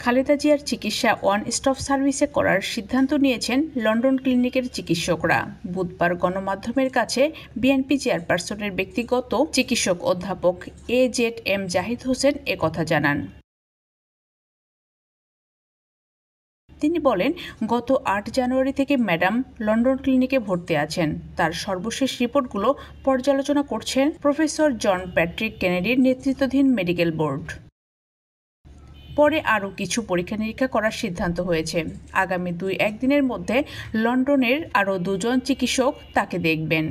খালেদা জিয়ার চিকিৎসা one stop সার্ভিসে করার সিদ্ধান্ত নিয়েছেন লন্ডন ক্লিনিকের চিকিৎসকরা। বুধবার গণমাধ্যমের কাছে বিএনপি চেয়ারপারসনের ব্যক্তিগত চিকিৎসক অধ্যাপক AZM জাহিদ হোসেন একথা জানান। তিনি বলেন, গত ৮ জানুয়ারি থেকে ম্যাডাম লন্ডন ক্লিনিকে ভর্তি আছেন। তার সর্বশেষ রিপোর্টগুলো পর্যালোচনা করছেন প্রফেসর জন প্যাট্রিক কেনেডির নেতৃত্বাধীন মেডিকেল বোর্ড। পরে আরও কিছু পরীক্ষা নিরীক্ষা করার সিদ্ধান্ত হয়েছে। আগামী ২-১ দিনের মধ্যে লন্ডনের আরও ২ জন চিকিৎসক তাকে দেখবেন।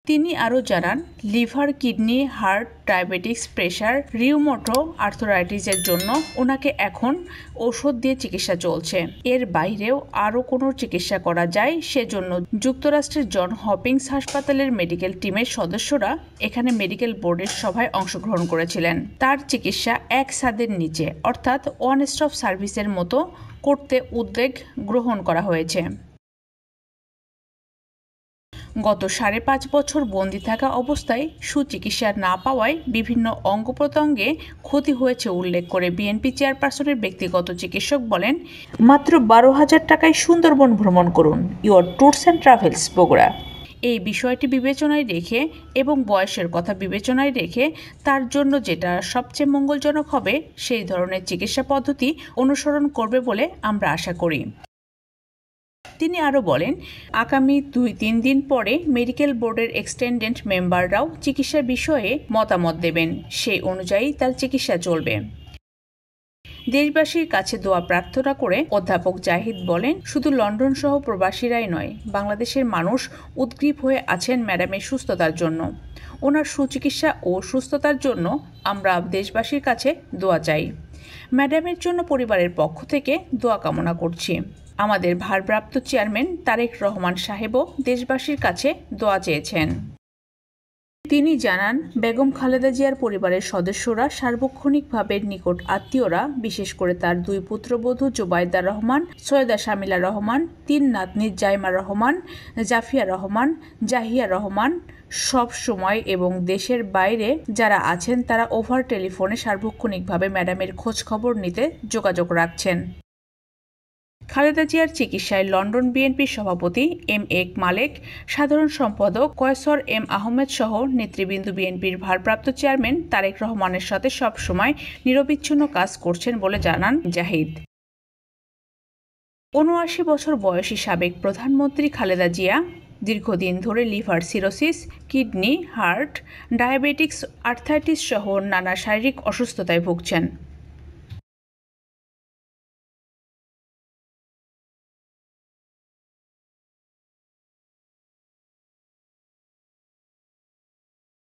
তিনি আরও জানান, liver, kidney, heart, diabetics, pressure, rheumatoid আর্থ্রাইটিসের জন্য ওনাকে এখন ওষুধ দিয়ে চিকিৎসা চলছে। এর বাইরেও আরও কোনো চিকিৎসা করা যায় সেজন্য যুক্তরাষ্ট্রের জন হপিংস হাসপাতালের মেডিকেল টিমের সদস্যরা এখানে মেডিকেল বোর্ডের সভায় অংশগ্রহণ করেছিলেন। তার চিকিৎসা এক ছাদের নিচে অর্থাৎ ওয়ান স্টপ সার্ভিসের মতো করতে উদ্যোগ গ্রহণ করা হয়েছে। গত ৫.৫ বছর বন্দি থাকা অবস্থায় সুচিকিৎসা না পাওয়ায় বিভিন্ন অঙ্গ প্রত্যঙ্গে ক্ষতি হয়েছে উল্লেখ করে বিএনপি চেয়ারপারসনের ব্যক্তিগত চিকিৎসক বলেন, মাত্র ১২,০০০ টাকায় সুন্দরবন ভ্রমণ করুন। Your tours and travels Bogura. এই বিষয়টি বিবেচনায় রেখে এবং বয়সের কথা বিবেচনায় রেখে তার জন্য যেটা সবচেয়ে মঙ্গলজনক হবে সেই ধরনের চিকিৎসা পদ্ধতি অনুসরণ করবে বলে আমরা আশা করি। তিনি আরও বলেন, আগামী ২-৩ দিন পরে মেডিকেল বোর্ডের এক্সটেন্ডেড মেম্বাররাও চিকিৎসার বিষয়ে মতামত দেবেন। সেই অনুযায়ী তার চিকিৎসা চলবে। দেশবাসীর কাছে দোয়া প্রার্থনা করে অধ্যাপক জাহিদ বলেন, শুধু লন্ডন সহ প্রবাসীরাই নয়, বাংলাদেশের মানুষ উদ্গ্রীব হয়ে আছেন ম্যাডামের সুস্থতার জন্য। ওনার সুচিকিৎসা ও সুস্থতার জন্য আমরা দেশবাসীর কাছে দোয়া চাই। ম্যাডামের জন্য পরিবারের পক্ষ থেকে দোয়া কামনা করছি। আমাদের ভারপ্রাপ্ত চেয়ারম্যান তারেক রহমান সাহেবও দেশবাসীর কাছে দোয়া চেয়েছেন। তিনি জানান, বেগম খালেদা জিয়ার পরিবারের সদস্যরা সার্বক্ষণিকভাবে নিকট আত্মীয়রা, বিশেষ করে তার 2 পুত্রবধূ জোবাইদা রহমান, সৈয়দা শামিলা রহমান, 3 নাতনি জাইমা রহমান, জাফিয়া রহমান, জাহিয়া রহমান সব সময় এবং দেশের বাইরে যারা আছেন তারা ওভার টেলিফোনে সার্বক্ষণিকভাবে ম্যাডামের খোঁজ খবর নিতে যোগাযোগ রাখছেন। খালেদা জিয়ার চিকিৎসায় লন্ডন বিএনপির সভাপতি M.A. মালেক, সাধারণ সম্পাদক কয়সর M. আহমেদ সহ নেতৃবৃন্দ বিএনপির ভারপ্রাপ্ত চেয়ারম্যান তারেক রহমানের সাথে সবসময় নিরবিচ্ছিন্ন কাজ করছেন বলে জানান জাহিদ। ৭৯ বছর বয়সী সাবেক প্রধানমন্ত্রী খালেদা জিয়া দীর্ঘদিন ধরে liver cirrhosis, kidney, heart, diabetics, arthritis সহ নানা শারীরিক অসুস্থতায় ভুগছেন।